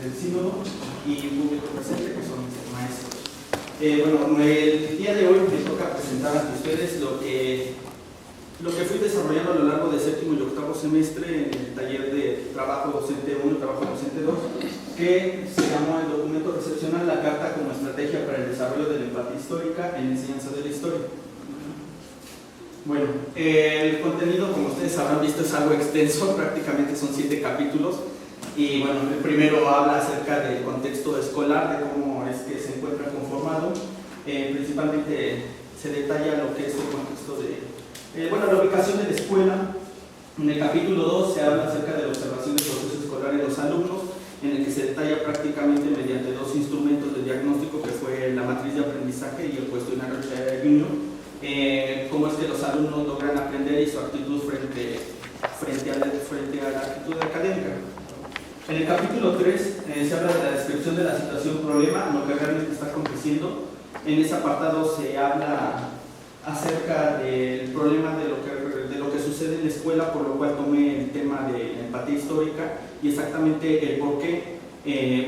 del sínodo y público presente, que son mis maestros. Bueno, el día de hoy me toca presentar ante ustedes lo que fui desarrollando a lo largo del séptimo y octavo semestre en el taller de trabajo docente 1 y trabajo docente 2, que se llamó el documento recepcional, la carta como estrategia para el desarrollo de la empatía histórica en enseñanza de la historia. Bueno, el contenido, como ustedes habrán visto, es algo extenso, prácticamente son 7 capítulos. Y bueno, el primero habla acerca del contexto escolar, de cómo es que se encuentra conformado. Principalmente se detalla lo que es el contexto de la ubicación de la escuela. En el capítulo 2 se habla acerca de la observación del proceso escolar en los alumnos, en el que se detalla prácticamente mediante 2 instrumentos de diagnóstico, que fue la matriz de aprendizaje y el cuestionario junior, cómo es que los alumnos logran aprender y su actitud frente a la actitud académica. En el capítulo 3 se habla de la descripción de la situación problema, lo que realmente está aconteciendo. En ese apartado se habla acerca del problema de lo que sucede en la escuela, por lo cual tomé el tema de la empatía histórica y exactamente el por qué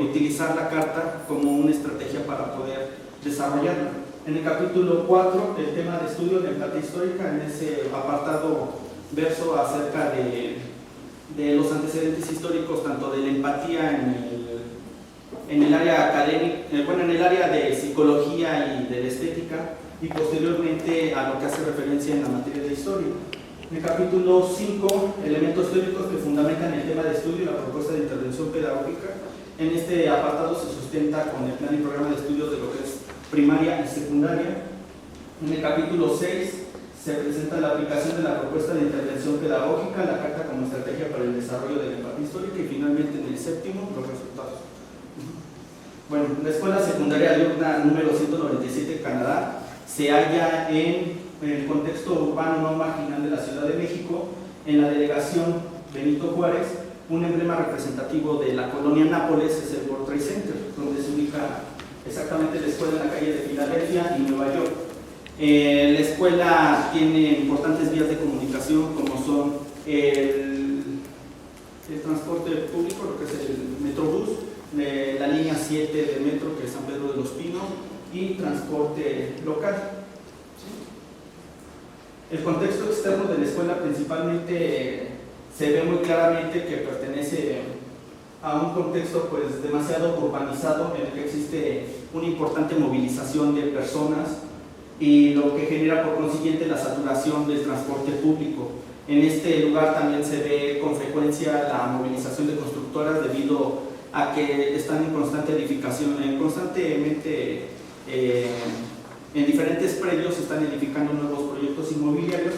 utilizar la carta como una estrategia para poder desarrollarla. En el capítulo 4, el tema de estudio de empatía histórica, en ese apartado verso acerca de los antecedentes históricos, tanto de la empatía en el área académica, en el área de psicología y de la estética, y posteriormente a lo que hace referencia en la materia de historia. En el capítulo 5, elementos teóricos que fundamentan el tema de estudio y la propuesta de intervención pedagógica. En este apartado se sustenta con el plan y programa de estudios de lo que es primaria y secundaria. En el capítulo 6 se presenta la aplicación de la propuesta de intervención pedagógica, la carta como estrategia para el desarrollo de la empatía histórica, y finalmente en el séptimo, los resultados. Bueno, la escuela secundaria diurna número 197 Canadá se halla en el contexto urbano no marginal de la Ciudad de México, en la delegación Benito Juárez. Un emblema representativo de la colonia Nápoles es el World Trade Center, donde se ubica exactamente la escuela en la calle de Filadelfia y Nueva York. La escuela tiene importantes vías de comunicación, como son el transporte público, lo que es el Metrobús, la línea 7 del metro, que es San Pedro de los Pinos, y transporte local. El contexto externo de la escuela principalmente se ve muy claramente que pertenece a un contexto pues demasiado urbanizado, en el que existe una importante movilización de personas, y lo que genera por consiguiente la saturación del transporte público. En este lugar también se ve con frecuencia la movilización de constructoras, debido a que están en constante edificación, constantemente en diferentes predios se están edificando nuevos proyectos inmobiliarios.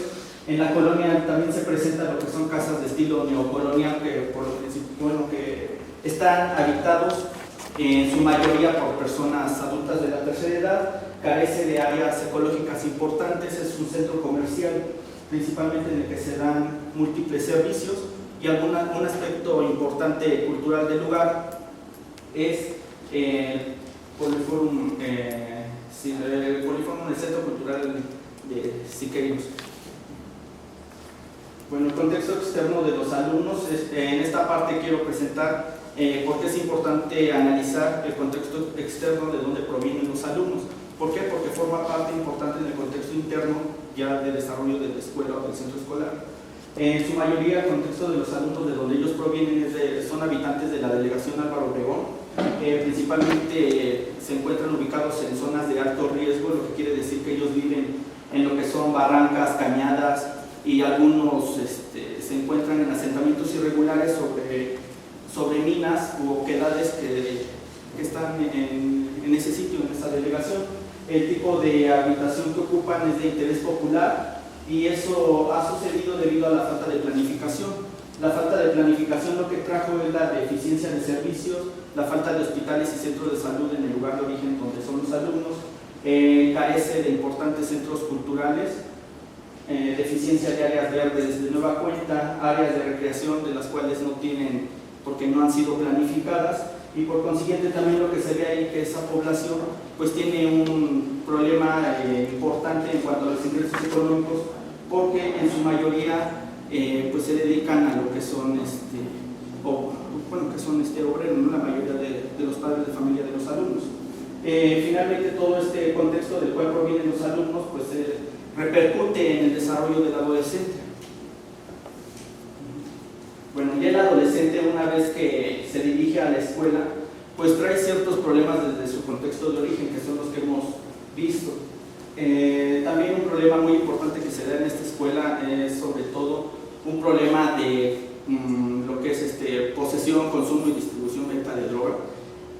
En la colonia también se presenta lo que son casas de estilo neocolonial, que están habitados en su mayoría por personas adultas de la tercera edad, carece de áreas ecológicas importantes, es un centro comercial principalmente en el que se dan múltiples servicios, y un aspecto importante cultural del lugar es el Poliforum, el Centro Cultural de Siqueiros. Bueno, el contexto externo de los alumnos, en esta parte quiero presentar por qué es importante analizar el contexto externo de dónde provienen los alumnos. ¿Por qué? Porque forma parte importante en el contexto interno ya de desarrollo de la escuela o del centro escolar. En su mayoría, el contexto de los alumnos de donde ellos provienen son habitantes de la delegación Álvaro Obregón. Principalmente se encuentran ubicados en zonas de alto riesgo, lo que quiere decir que ellos viven en lo que son barrancas, cañadas, y algunos se encuentran en asentamientos irregulares sobre minas u oquedades que están en ese sitio, en esa delegación. El tipo de habitación que ocupan es de interés popular, y eso ha sucedido debido a la falta de planificación. La falta de planificación lo que trajo es la deficiencia de servicios, la falta de hospitales y centros de salud en el lugar de origen donde son los alumnos, carece de importantes centros culturales, deficiencia de áreas verdes de nueva cuenta, áreas de recreación de las cuales no tienen porque no han sido planificadas, y por consiguiente también lo que se ve ahí que esa población pues tiene un problema importante en cuanto a los ingresos económicos, porque en su mayoría pues se dedican a lo que son obreros, ¿no? La mayoría de padres de familia de los alumnos. Finalmente, todo este contexto del cual provienen los alumnos pues repercute en el desarrollo del adolescente. Bueno, ya el adolescente, una vez que se dirige a la escuela, pues trae ciertos problemas desde su contexto de origen, que son los que hemos visto. También un problema muy importante que se da en esta escuela es sobre todo un problema de lo que es posesión, consumo y distribución, venta de droga,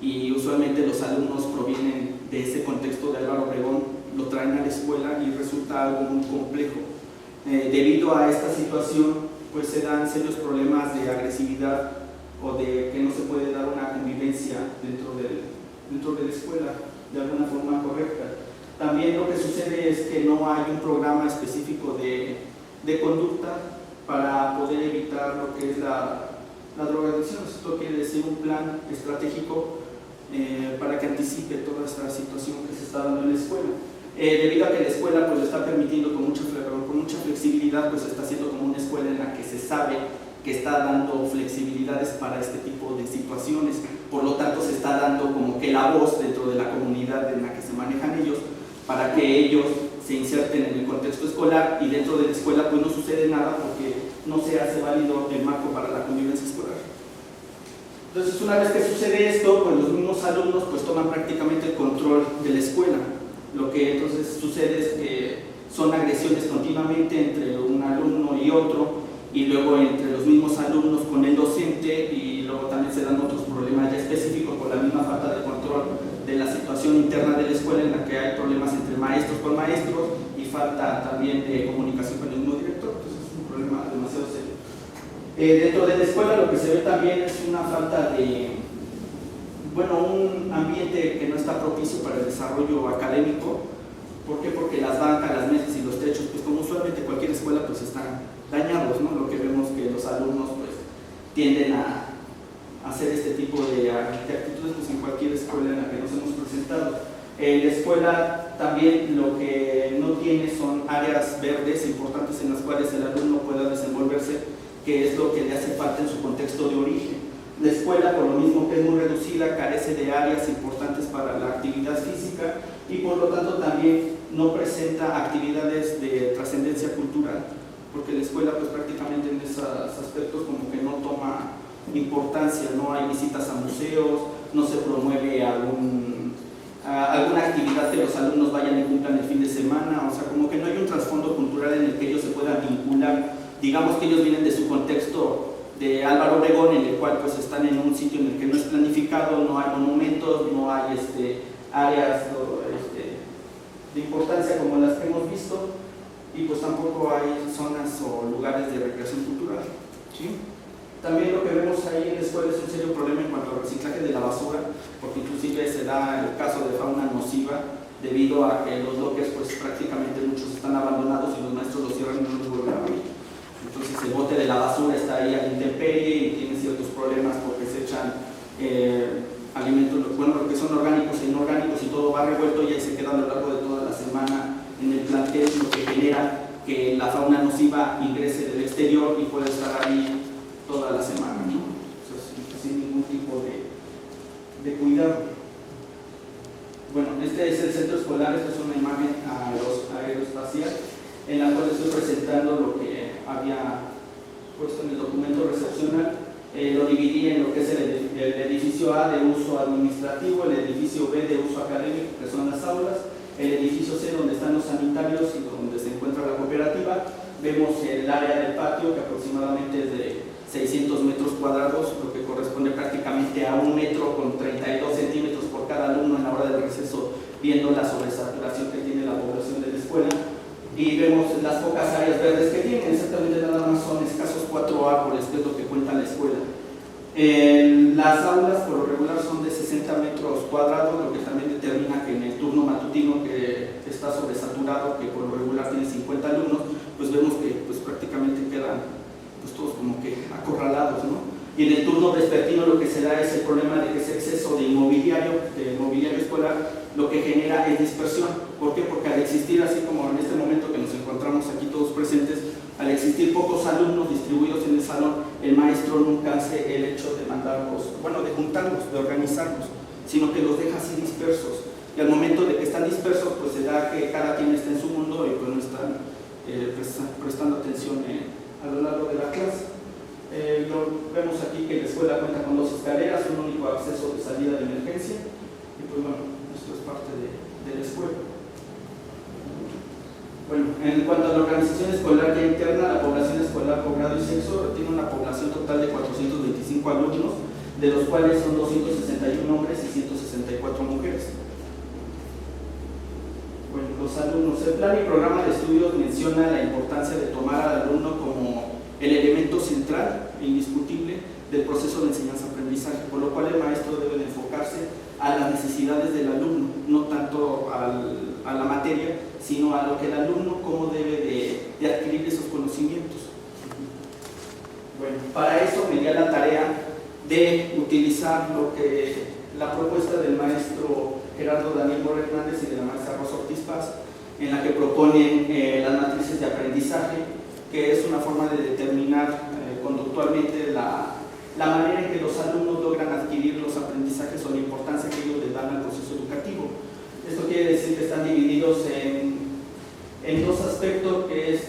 y usualmente los alumnos provienen de ese contexto de Álvaro Obregón, lo traen a la escuela y resulta algo muy complejo. Debido a esta situación, pues se dan serios problemas de agresividad o de que no se puede dar una convivencia dentro de la escuela de alguna forma correcta. También lo que sucede es que no hay un programa específico de conducta para poder evitar lo que es la drogadicción. Esto quiere decir un plan estratégico para que anticipe toda esta situación que se está dando en la escuela. Debido a que la escuela pues, lo está permitiendo con mucha flexibilidad, pues está siendo como una escuela en la que se sabe que está dando flexibilidades para este tipo de situaciones. Por lo tanto, se está dando como que la voz dentro de la comunidad en la que se manejan ellos, para que ellos se inserten en el contexto escolar, y dentro de la escuela pues no sucede nada porque no se hace válido el marco para la convivencia escolar. Entonces, una vez que sucede esto, pues los mismos alumnos pues toman prácticamente el control de la escuela. Lo que entonces sucede es que son agresiones continuamente entre un alumno y otro, y luego entre los mismos alumnos con el docente, y luego también se dan otros problemas ya específicos por la misma falta de control de la situación interna de la escuela, en la que hay problemas entre maestros con maestros y falta también de comunicación con el mismo director. Entonces es un problema demasiado serio. Dentro de la escuela lo que se ve también es una falta de, un ambiente que no está propicio para el desarrollo académico. ¿Por qué? Porque las bancas, las mesas y los techos, pues como usualmente cualquier escuela, pues están dañados, ¿no? Lo que vemos que los alumnos pues tienden a hacer este tipo de actitudes pues, en cualquier escuela en la que nos hemos presentado. La escuela también lo que no tiene son áreas verdes importantes en las cuales el alumno pueda desenvolverse, que es lo que le hace falta en su contexto de origen. La escuela, por lo mismo que es muy reducida, carece de áreas importantes para la actividad física, y por lo tanto también no presenta actividades de trascendencia cultural, porque la escuela pues prácticamente en esos aspectos como que no toma importancia, no hay visitas a museos, no se promueve alguna actividad que los alumnos vayan y cumplan el fin de semana, o sea, como que no hay un trasfondo cultural en el que ellos se puedan vincular. Digamos que ellos vienen de su contexto de Álvaro Obregón, en el cual pues están en un sitio en el que no es planificado, no hay monumentos, no hay áreas de importancia como las que hemos visto, y pues tampoco hay zonas o lugares de recreación cultural, ¿sí? También lo que vemos ahí en la escuela es un serio problema en cuanto al reciclaje de la basura, porque inclusive se da el caso de fauna nociva, debido a que los lockers pues prácticamente muchos están abandonados y los maestros los cierran y no los vuelven a abrir. Entonces el bote de la basura está ahí a la intemperie y tiene ciertos problemas porque se echan alimentos, lo que son orgánicos e inorgánicos, y todo va revuelto y ahí se queda a lo largo de toda la semana en el plantel, lo que genera que la fauna nociva ingrese del exterior y puede estar ahí toda la semana, ¿no? Entonces, sin ningún tipo de cuidado. Bueno, este es el centro escolar. Esta es una imagen aeroespacial en la cual estoy presentando lo que había puesto en el documento recepcional. Lo dividí en lo que es el edificio A de uso administrativo, el edificio B de uso académico, que son las aulas, el edificio C donde están los sanitarios y donde se encuentra la cooperativa. Vemos el área del patio, que aproximadamente es de 600 metros cuadrados, lo que corresponde prácticamente a 1 metro con 32 centímetros por cada alumno en la hora del receso, viendo la sobresaturación que tiene la población de la escuela. Y vemos las pocas áreas verdes que tienen, exactamente nada más son escasos 4 árboles, que es lo que cuenta la escuela. Las aulas por lo regular son de 60 metros cuadrados, lo que también determina que en el turno matutino, que está sobresaturado, que por lo regular tiene 50 alumnos, pues vemos que pues, prácticamente quedan pues, todos como que acorralados, ¿no? Y en el turno vespertino lo que se da es el problema de que ese exceso de mobiliario escolar lo que genera es dispersión. ¿Por qué? Porque al existir, así como en este momento que nos encontramos aquí todos presentes, al existir pocos alumnos distribuidos en el salón, el maestro nunca hace el hecho de mandarlos, de juntarlos, de organizarlos. sino que los deja así dispersos. Y al momento de que están dispersos, pues se da que cada quien está en su mundo y pues no están prestando atención a lo largo de la clase. Vemos aquí que la escuela cuenta con 2 escaleras, un único acceso de salida de emergencia, y pues bueno, esto es parte de la escuela. Bueno, en cuanto a la organización escolar ya interna, la población escolar por grado y sexo tiene una población total de 425 alumnos, de los cuales son 261 hombres y 164 mujeres. Bueno, los alumnos. El plan y programa de estudios menciona la importancia de tomar al alumno como el elemento central e indiscutible del proceso de enseñanza-aprendizaje, por lo cual el maestro debe enfocarse a las necesidades del alumno, no tanto a la materia, sino a lo que el alumno, cómo debe de adquirir esos conocimientos. Bueno, para eso me di a la tarea de utilizar la propuesta del maestro Gerardo Daniel Borja Hernández y de la maestra Rosa Ortiz Paz, en la que proponen las matrices de aprendizaje, que es una forma de determinar conductualmente la manera en que los alumnos logran adquirir los aprendizajes o la importancia que ellos le dan al proceso educativo. Esto quiere decir que están divididos en 2 aspectos, que es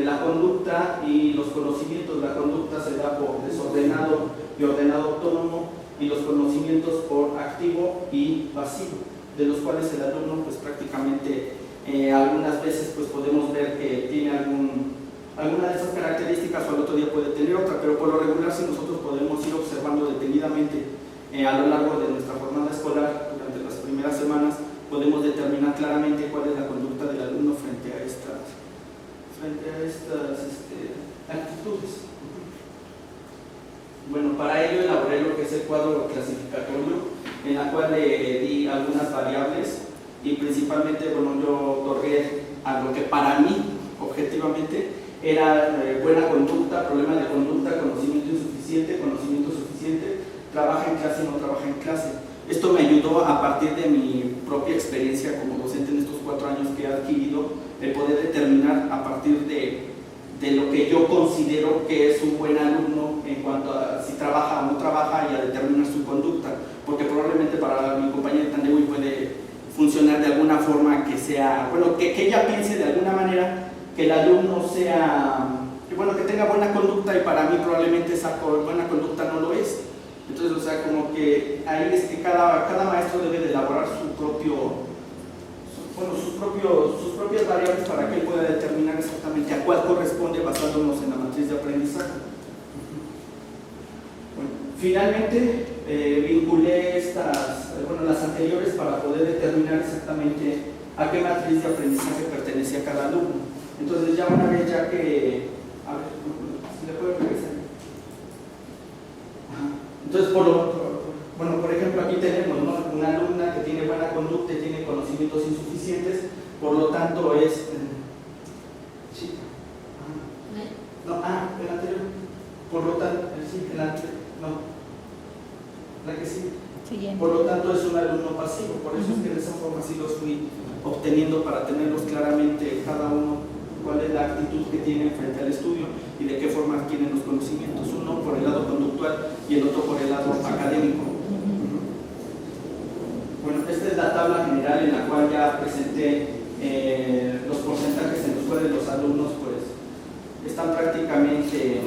la conducta y los conocimientos. La conducta se da por desordenado y ordenado autónomo, y los conocimientos por activo y pasivo, de los cuales el alumno pues prácticamente algunas veces pues podemos ver que tiene alguna de esas características, o al otro día puede tener otra, pero por lo regular, si nosotros podemos ir observando detenidamente a lo largo de nuestra jornada escolar durante las primeras semanas, podemos determinar claramente cuál es la conducta del alumno frente a estas actitudes. Bueno, para ello elaboré lo que es el cuadro clasificatorio, en la cual le di algunas variables, y principalmente, bueno, yo otorgué a lo que para mí, objetivamente, era buena conducta, problema de conducta, conocimiento insuficiente, conocimiento suficiente, trabaja en clase y no trabaja en clase. Esto me ayudó, a partir de mi propia experiencia como docente en estos 4 años que he adquirido, el poder determinar a partir de lo que yo considero que es un buen alumno en cuanto a si trabaja o no trabaja, y a determinar su conducta, porque probablemente para mi compañera Tandegui puede funcionar de alguna forma que sea, bueno, que ella piense de alguna manera que el alumno sea, que tenga buena conducta, y para mí probablemente esa buena conducta no lo es. Entonces, o sea, como que ahí es que cada maestro debe de elaborar sus propias variables para que él pueda determinar exactamente a cuál corresponde, basándonos en la matriz de aprendizaje. Bueno, finalmente vinculé las anteriores para poder determinar exactamente a qué matriz de aprendizaje pertenecía cada alumno. Entonces, ya una vez ya que, a ver, si le puedo regresar. Entonces, por ejemplo, aquí tenemos, ¿no?, una alumna que tiene buena conducta y tiene conocimientos insuficientes, por lo tanto es... ¿Sí? No, el anterior. Por lo tanto, sí, el anterior. No, la que sí. Por lo tanto, es un alumno pasivo. Por eso es que de esa forma sí los fui obteniendo, para tenerlos claramente cada uno cuál es la actitud que tienen frente al estudio y de qué forma adquieren los conocimientos, uno por el lado conductual y el otro por el lado académico. Bueno, esta es la tabla general en la cual ya presenté los porcentajes en los cuales los alumnos pues están prácticamente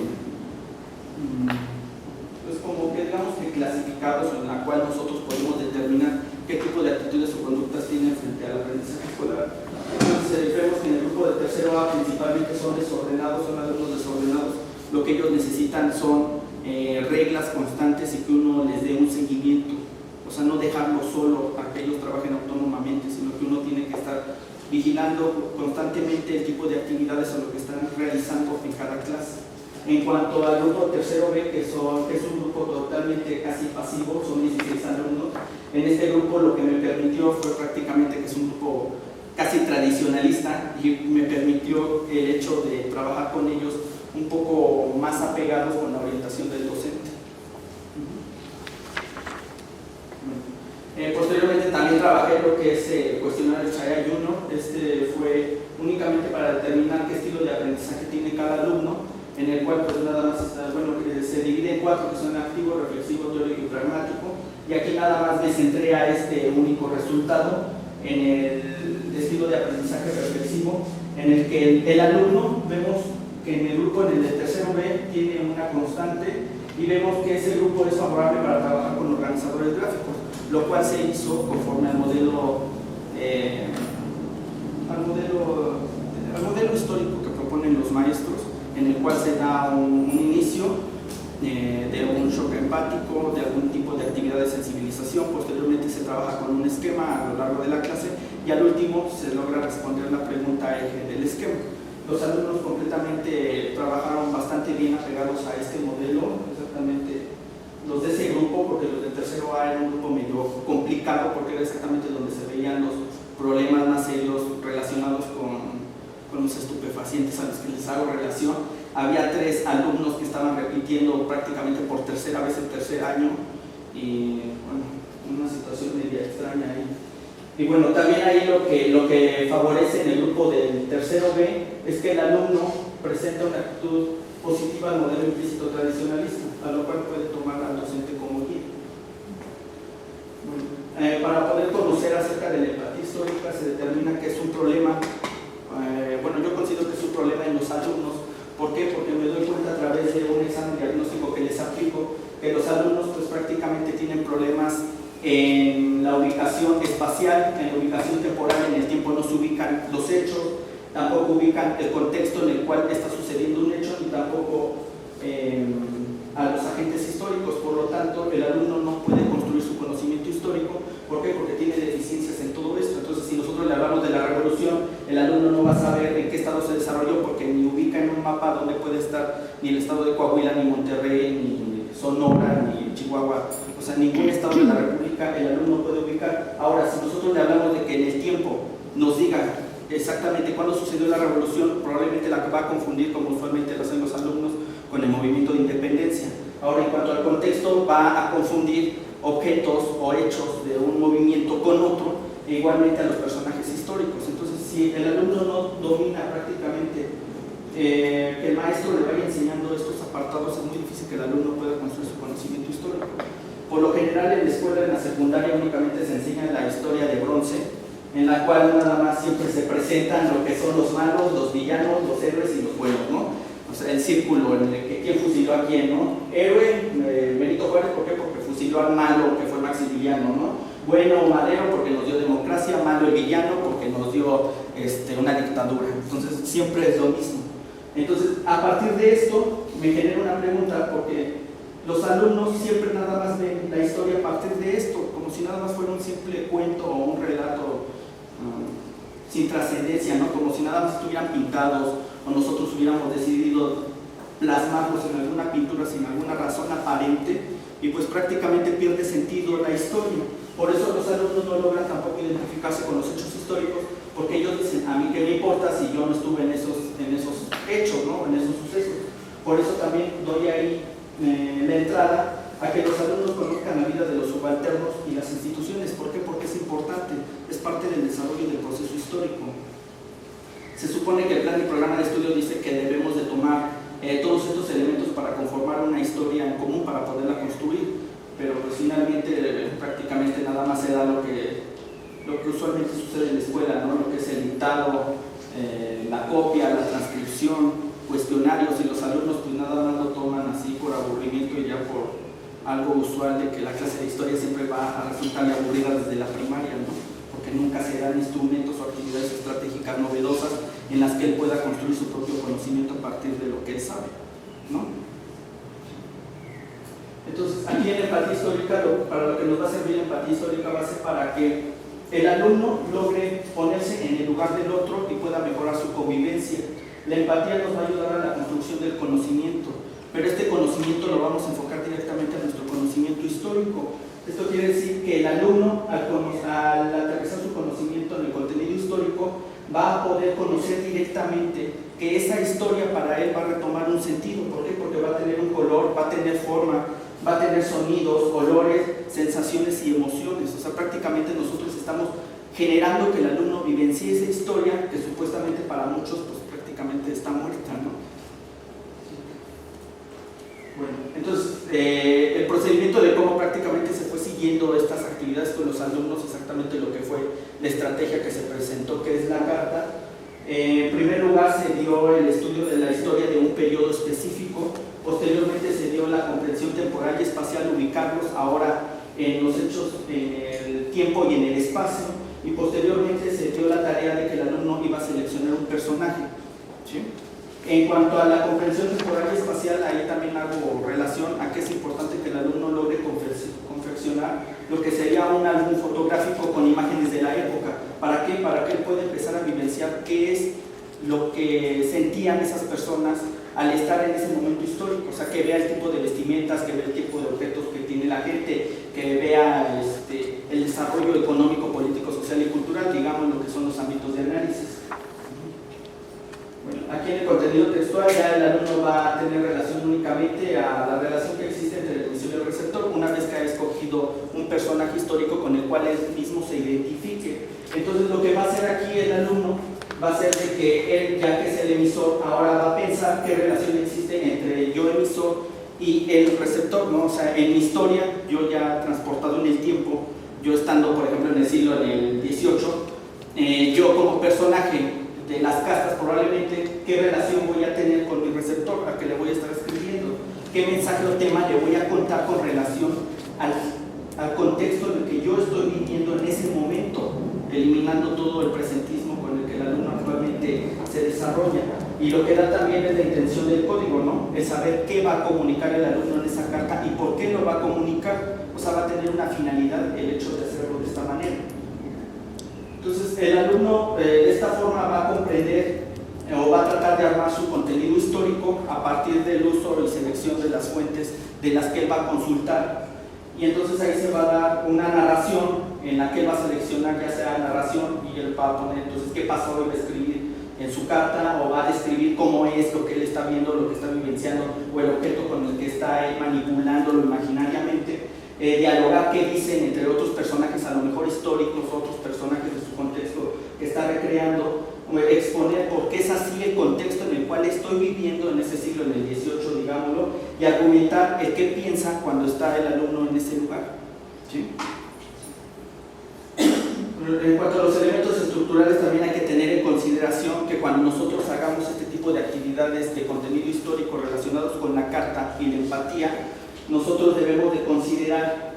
pues como que digamos que clasificados, en la cual nosotros podemos determinar qué tipo de actitudes o conductas tienen frente al aprendizaje escolar. Entonces, vemos que en el grupo de tercero A principalmente son desordenados, son alumnos desordenados. Lo que ellos necesitan son reglas constantes y que uno les dé un seguimiento. O sea, no dejarlos solo para que ellos trabajen autónomamente, sino que uno tiene que estar vigilando constantemente el tipo de actividades o lo que están realizando en cada clase. En cuanto al grupo tercero B, que es un grupo totalmente casi pasivo, son 16 alumnos. En este grupo lo que me permitió fue prácticamente que es un grupo casi tradicionalista, y me permitió el hecho de trabajar con ellos un poco más apegados con la orientación del docente. Posteriormente también trabajé lo que es el cuestionario Chayay 1. Este fue únicamente para determinar qué estilo de aprendizaje tiene cada alumno, en el cual pues nada más se divide en 4, que son activo, reflexivo, teórico y pragmático. y aquí nada más me centré a este único resultado en el estilo de aprendizaje reflexivo, en el que el alumno, vemos que en el grupo, en el de tercero B, tiene una constante y vemos que ese grupo es favorable para trabajar con organizadores gráficos, lo cual se hizo conforme al modelo histórico que proponen los maestros, en el cual se da un inicio de un shock empático, de algún tipo de actividad de sensibilización. Posteriormente se trabaja con un esquema a lo largo de la clase y al último se logra responder la pregunta eje del esquema. Los alumnos completamente trabajaron bastante bien apegados a este modelo, exactamente los de ese grupo, porque los de tercero A era un grupo medio complicado porque era exactamente donde se veían los problemas más serios relacionados con los estupefacientes a los que les hago relación. Había 3 alumnos que estaban repitiendo prácticamente por tercera vez el tercer año y bueno, una situación media extraña ahí. Y bueno, también ahí lo que favorece en el grupo del tercero B es que el alumno presenta una actitud positiva al modelo implícito tradicionalista, a lo cual puede tomar al docente como guía. Bueno, para poder conocer acerca de la empatía histórica se determina que es un problema, bueno, yo considero que es un problema en los alumnos. ¿Por qué? Porque me doy cuenta a través de un examen diagnóstico que les aplico que los alumnos pues prácticamente tienen problemas en la ubicación espacial, en la ubicación temporal, en el tiempo no se ubican los hechos, tampoco ubican el contexto en el cual está sucediendo un hecho, ni tampoco a los agentes históricos. Por lo tanto, el alumno no puede construir su conocimiento histórico. ¿Por qué? Porque tiene deficiencias en todo esto. Entonces, si nosotros le hablamos de la revolución, el alumno no va a saber en qué estado se desarrolló, porque ni ubica en un mapa donde puede estar ni el estado de Coahuila, ni Monterrey, ni Sonora, ni Chihuahua. O sea, ningún estado de la República el alumno puede ubicar. Ahora, si nosotros le hablamos de que en el tiempo nos diga exactamente cuándo sucedió la revolución, probablemente la va a confundir, como usualmente lo hacen los alumnos, con el movimiento de independencia. Ahora, en cuanto al contexto, va a confundir objetos o hechos de un movimiento con otro, e igualmente a los personajes históricos. Entonces, si el alumno no domina prácticamente que el maestro le vaya enseñando estos apartados, es muy difícil que el alumno pueda construir su conocimiento histórico. Por lo general, en la escuela, en la secundaria, únicamente se enseña la historia de bronce, en la cual nada más siempre se presentan lo que son los malos, los villanos, los héroes y los buenos, ¿no? O sea, el círculo en el que quién fusiló a quién, ¿no? Héroe, Benito Juárez, ¿por qué? Porque fusiló al malo, que fue Maximiliano, ¿no? Bueno, Madero, porque nos dio democracia; malo el villano, porque nos dio una dictadura. Entonces, siempre es lo mismo. Entonces, a partir de esto, me genera una pregunta, porque los alumnos siempre nada más ven la historia a partir de esto, como si nada más fuera un simple cuento o un relato sin trascendencia, ¿no? Como si nada más estuvieran pintados o nosotros hubiéramos decidido plasmarlos en alguna pintura sin alguna razón aparente, y pues prácticamente pierde sentido la historia. Por eso los alumnos no logran tampoco identificarse con los hechos históricos, porque ellos dicen, a mí qué me importa si yo no estuve en esos hechos, ¿no? En esos sucesos. Por eso también doy ahí la entrada a que los alumnos conozcan la vida de los subalternos y las instituciones. ¿Por qué? Porque es importante, es parte del desarrollo del proceso histórico. Se supone que el plan y programa de estudio dice que debemos de tomar todos estos elementos para conformar una historia en común, para poderla construir, pero pues finalmente prácticamente nada más se da lo que usualmente sucede en la escuela, ¿no? Lo que es el dictado, la copia, la transcripción, cuestionarios, y los alumnos pues nada más lo toman así por aburrimiento y ya por algo usual de que la clase de historia siempre va a resultarle aburrida desde la primaria, ¿no? Porque nunca se dan instrumentos o actividades estratégicas novedosas en las que él pueda construir su propio conocimiento a partir de lo que él sabe, ¿no? Entonces, aquí en la empatía histórica, para lo que nos va a servir la empatía histórica va a ser para que el alumno logre ponerse en el lugar del otro y pueda mejorar su convivencia. La empatía nos va a ayudar a la construcción del conocimiento, pero este conocimiento lo vamos a enfocar directamente a nuestro conocimiento histórico. Esto quiere decir que el alumno, al aterrizar su conocimiento en el contenido histórico, va a poder conocer directamente que esa historia para él va a retomar un sentido. ¿Por qué? Porque va a tener un color, va a tener forma, va a tener sonidos, olores, sensaciones y emociones. O sea, prácticamente nosotros estamos generando que el alumno vivencie esa historia que supuestamente para muchos pues prácticamente está muerta, ¿no? Bueno, entonces el procedimiento de cómo prácticamente se fue siguiendo siguiendo estas actividades con los alumnos, exactamente lo que fue la estrategia que se presentó, que es la carta. En primer lugar se dio el estudio de la historia de un periodo específico, posteriormente se dio la comprensión temporal y espacial, ubicarlos ahora en los hechos, en el tiempo y en el espacio, y posteriormente se dio la tarea de que el alumno iba a seleccionar un personaje, ¿sí? En cuanto a la comprensión temporal y espacial, ahí también hago relación a que es importante que el alumno logre confeccionar lo que sería un álbum fotográfico con imágenes de la época. ¿Para qué? Para que él pueda empezar a vivenciar qué es lo que sentían esas personas al estar en ese momento histórico, o sea, que vea el tipo de vestimentas, que vea el tipo de objetos que tiene la gente, que vea el desarrollo económico, político, social y cultural, digamos lo que son los ámbitos de análisis. Bueno, aquí en el contenido textual ya el alumno va a tener relación únicamente a la relación que existe entre el emisor y el receptor, una vez que ha escogido un personaje histórico con el cual él mismo se identifique. Entonces lo que va a hacer aquí el alumno va a ser de que él, ya que es el emisor, ahora va a pensar qué relación existe entre el yo emisor y el receptor, ¿no? O sea, en mi historia, yo ya transportado en el tiempo, yo estando por ejemplo en el siglo XVIII, yo como personaje de las castas probablemente, ¿qué relación voy a tener con mi receptor? ¿A qué le voy a estar escribiendo? ¿Qué mensaje o tema le voy a contar con relación al contexto en el que yo estoy viviendo en ese momento, eliminando todo el presentismo con el que el alumno actualmente se desarrolla? Y lo que da también es la intención del código, ¿no? El saber qué va a comunicar el alumno en esa carta y por qué lo va a comunicar. O sea, va a tener una finalidad el hecho de hacerlo de esta manera. Entonces, el alumno de esta forma va a comprender o va a tratar de armar su contenido histórico a partir del uso y selección de las fuentes de las que él va a consultar. Y entonces ahí se va a dar una narración en la que él va a seleccionar ya sea narración y él va a poner entonces qué pasó y va a escribir en su carta, o va a describir cómo es lo que él está viendo, lo que está vivenciando, o el objeto con el que está manipulándolo imaginariamente. Dialogar qué dicen entre otros personajes, a lo mejor históricos, otros personajes de su contexto que está recreando, exponer por qué es así el contexto en el cual estoy viviendo en ese siglo, en el XVIII, digámoslo, y argumentar el qué piensa cuando está el alumno en ese lugar, ¿sí? En cuanto a los elementos estructurales, también hay que tener en consideración que cuando nosotros hagamos este tipo de actividades de contenido histórico relacionados con la carta y la empatía, nosotros debemos de considerar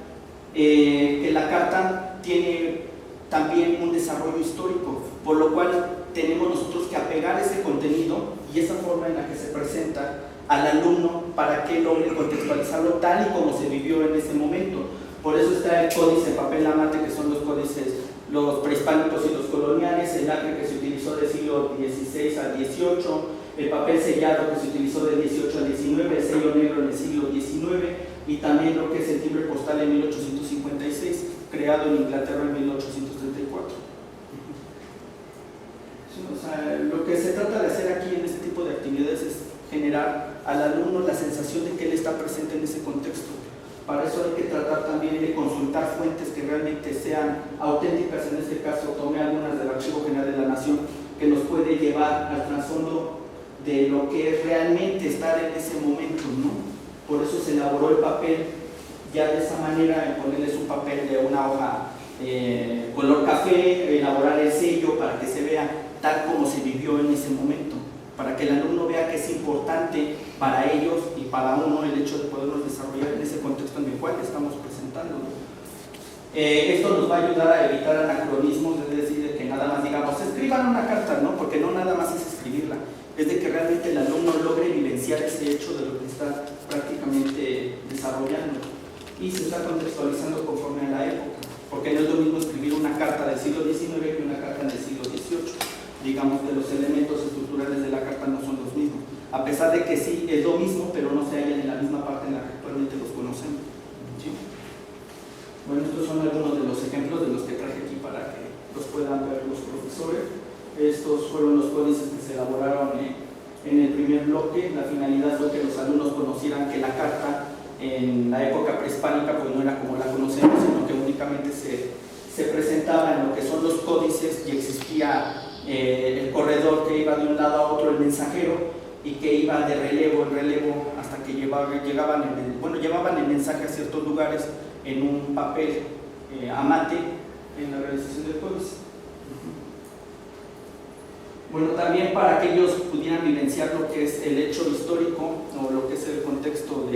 que la carta tiene también un desarrollo histórico, por lo cual tenemos nosotros que apegar ese contenido y esa forma en la que se presenta al alumno para que logre contextualizarlo tal y como se vivió en ese momento. Por eso está el códice papel amate, que son los códices, los prehispánicos y los coloniales, el lacre que se utilizó del siglo XVI al XVIII, el papel sellado que se utilizó del XVIII al XIX, el sello negro en el siglo XIX, y también lo que es el timbre postal en 1856, creado en Inglaterra en 1834. O sea, lo que se trata de hacer aquí en este tipo de actividades es generar al alumno la sensación de que él está presente en ese contexto. Para eso hay que tratar también de consultar fuentes que realmente sean auténticas. En este caso tomé algunas del Archivo General de la Nación que nos puede llevar al trasfondo de lo que es realmente estar en ese momento, ¿no? Por eso se elaboró el papel ya de esa manera, en ponerles un papel de una hoja color café, elaborar el sello para que se vea tal como se vivió en ese momento, para que el alumno vea que es importante para ellos y para uno el hecho de podernos desarrollar en ese contexto en el cual estamos presentando, ¿no? Esto nos va a ayudar a evitar anacronismos, es decir, de que nada más digamos, escriban una carta, ¿no? Porque no nada más es escribirla, es de que realmente el alumno logre vivenciar ese hecho de lo que está prácticamente desarrollando y se está contextualizando conforme a la época, porque no es lo mismo escribir una carta del siglo XIX que una carta del siglo XVIII. Digamos que los elementos estructurales de la carta no son los mismos, a pesar de que sí es lo mismo, pero no se hallan en la misma parte en la que actualmente los conocemos, ¿sí? Bueno, estos son algunos de los ejemplos de los que traje aquí para que los puedan ver los profesores. Estos fueron los códices que se elaboraron en el primer bloque. La finalidad fue que los alumnos conocieran que la carta en la época prehispánica pues no era como la conocemos, sino que únicamente se presentaba en lo que son los códices y existía el corredor que iba de un lado a otro, el mensajero, y que iba de relevo en relevo hasta que llevaban el mensaje a ciertos lugares en un papel a mate en la realización del códice. Bueno, también para que ellos pudieran vivenciar lo que es el hecho histórico o lo que es el contexto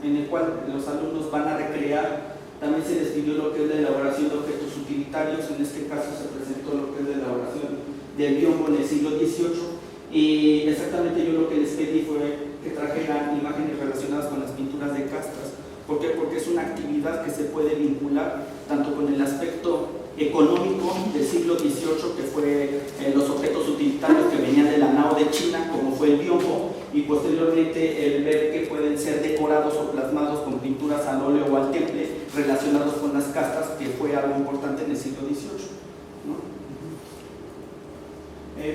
en el cual los alumnos van a recrear, también se describió lo que es la elaboración de objetos utilitarios. En este caso se presentó lo que es la elaboración del biombo en el siglo XVIII, y exactamente yo lo que les pedí fue que trajeran imágenes relacionadas con las pinturas de castas. ¿Por qué? Porque es una actividad que se puede vincular tanto con el aspecto económico del siglo XVIII, que fue los objetos utilitarios que venían de la nao de China, como fue el biombo, y posteriormente el ver que pueden ser decorados o plasmados con pinturas al óleo o al temple relacionados con las castas, que fue algo importante en el siglo XVIII, ¿no?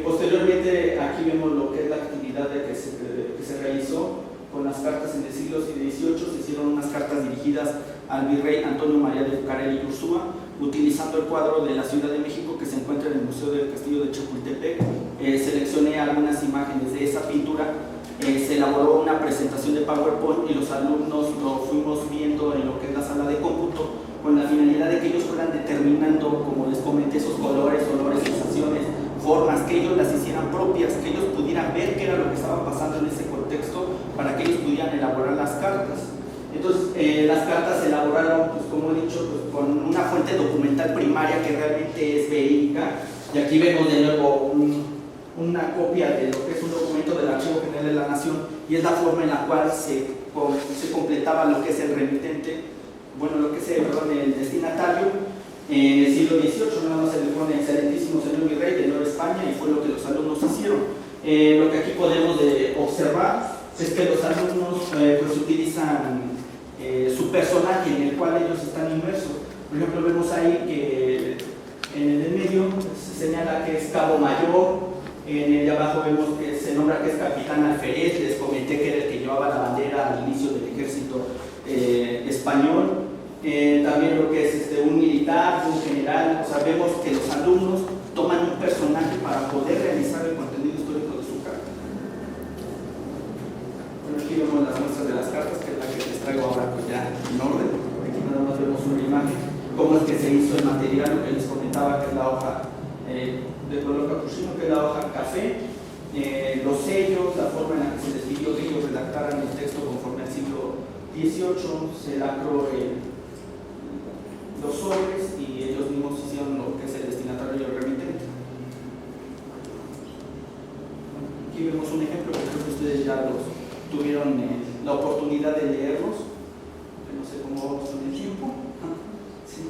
Posteriormente aquí vemos lo que es la actividad que se realizó con las cartas en el siglo XVIII. Se hicieron unas cartas dirigidas al virrey Antonio María de Bucareli y Ursúa, utilizando el cuadro de la Ciudad de México que se encuentra en el Museo del Castillo de Chapultepec. Seleccioné algunas imágenes de esa pintura. Se elaboró una presentación de PowerPoint y los alumnos lo fuimos viendo en lo que es la sala de cómputo, con la finalidad de que ellos fueran determinando, como les comenté, esos colores, olores, sensaciones, formas, que ellos las hicieran propias, que ellos pudieran ver qué era lo que estaba pasando en ese contexto para que ellos pudieran elaborar las cartas. Entonces, las cartas se elaboraron, pues, como he dicho, pues, con una fuente documental primaria que realmente es verídica, y aquí vemos de nuevo una copia de lo que es un documento del Archivo General de la Nación, y es la forma en la cual se completaba lo que es el remitente, bueno, lo que es el destinatario. En el siglo XVIII nada más se le pone excelentísimo señor virrey de Nueva España, y fue lo que los alumnos hicieron. Lo que aquí podemos observar es que los alumnos pues utilizan su personaje en el cual ellos están inmersos. Por ejemplo, vemos ahí que en el medio se señala que es cabo mayor, en el de abajo vemos que se nombra que es capitán alférez. Les comenté que era el que llevaba la bandera al inicio del ejército español. También lo que es un militar, un general. O sea, vemos que los alumnos toman un personaje para poder realizar el contenido histórico de su carta. Bueno, aquí vemos las muestras de las cartas, que es la que les traigo ahora pues ya en orden. Aquí nada más vemos una imagen, cómo es que se hizo el material, lo que les comentaba, que es la hoja de color capuchino, que es la hoja café, los sellos, la forma en la que se les pidió que ellos redactaran el texto conforme al siglo XVIII. Se lacró los sobres y ellos mismos hicieron lo que es el destinatario y el remitente. Aquí vemos un ejemplo que creo que ustedes ya los tuvieron la oportunidad de leerlos. No sé cómo vamos con el tiempo. Sí.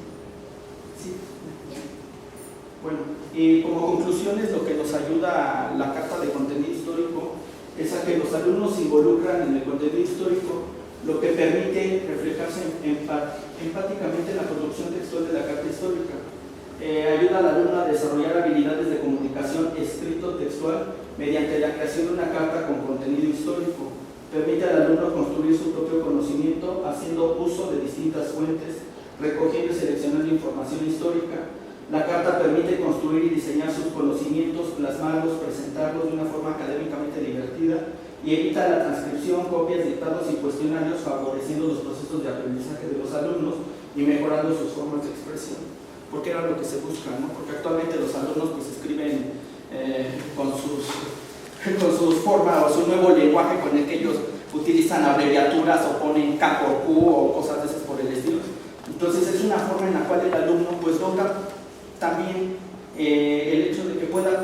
Bueno, y como conclusiones, lo que nos ayuda a la carta de contenido histórico es a que los alumnos se involucran en el contenido histórico, lo que permite reflejarse empáticamente en la producción textual de la carta histórica. Ayuda al alumno a desarrollar habilidades de comunicación escrito-textual mediante la creación de una carta con contenido histórico. Permite al alumno construir su propio conocimiento haciendo uso de distintas fuentes, recogiendo y seleccionando información histórica. La carta permite construir y diseñar sus conocimientos, plasmarlos, presentarlos de una forma académicamente divertida, y evita la transcripción, copias, dictados y cuestionarios, favoreciendo los procesos de aprendizaje de los alumnos y mejorando sus formas de expresión. Porque era lo que se busca, ¿no? Porque actualmente los alumnos pues escriben con sus formas o su nuevo lenguaje con el que ellos utilizan abreviaturas o ponen K por Q o cosas de esas por el estilo. Entonces es una forma en la cual el alumno pues logra también el hecho de que pueda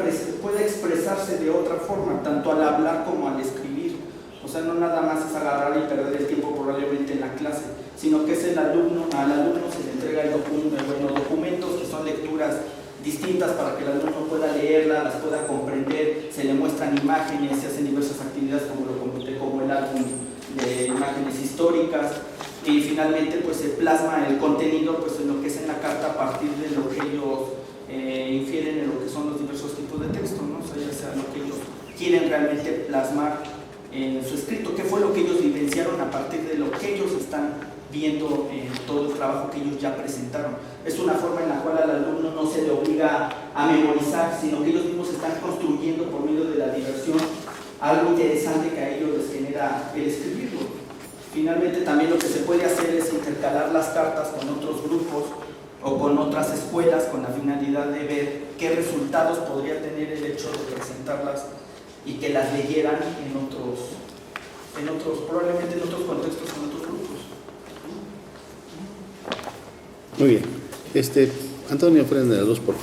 expresarse de otra forma, tanto al hablar como al escribir. O sea, no nada más es agarrar y perder el tiempo probablemente en la clase, sino que es al alumno se le entrega los documentos, que son lecturas distintas para que el alumno pueda leerlas, las pueda comprender. Se le muestran imágenes, se hacen diversas actividades como lo comenté, como el álbum de imágenes históricas, y finalmente pues se plasma el contenido pues en lo que es en la carta a partir de lo que ellos infieren en lo que son los diversos tipos de texto, ¿no? O sea, ya sea lo que ellos quieren realmente plasmar en su escrito, qué fue lo que ellos vivenciaron a partir de lo que ellos están viendo en todo el trabajo que ellos ya presentaron. Es una forma en la cual al alumno no se le obliga a memorizar, sino que ellos mismos están construyendo por medio de la diversión algo interesante que a ellos les genera el escribirlo. Finalmente también lo que se puede hacer es intercalar las cartas con otros grupos o con otras escuelas con la finalidad de ver qué resultados podría tener el hecho de presentarlas y que las leyeran probablemente en otros contextos, en otros grupos. Muy bien. Antonio, frente a la luz, por favor.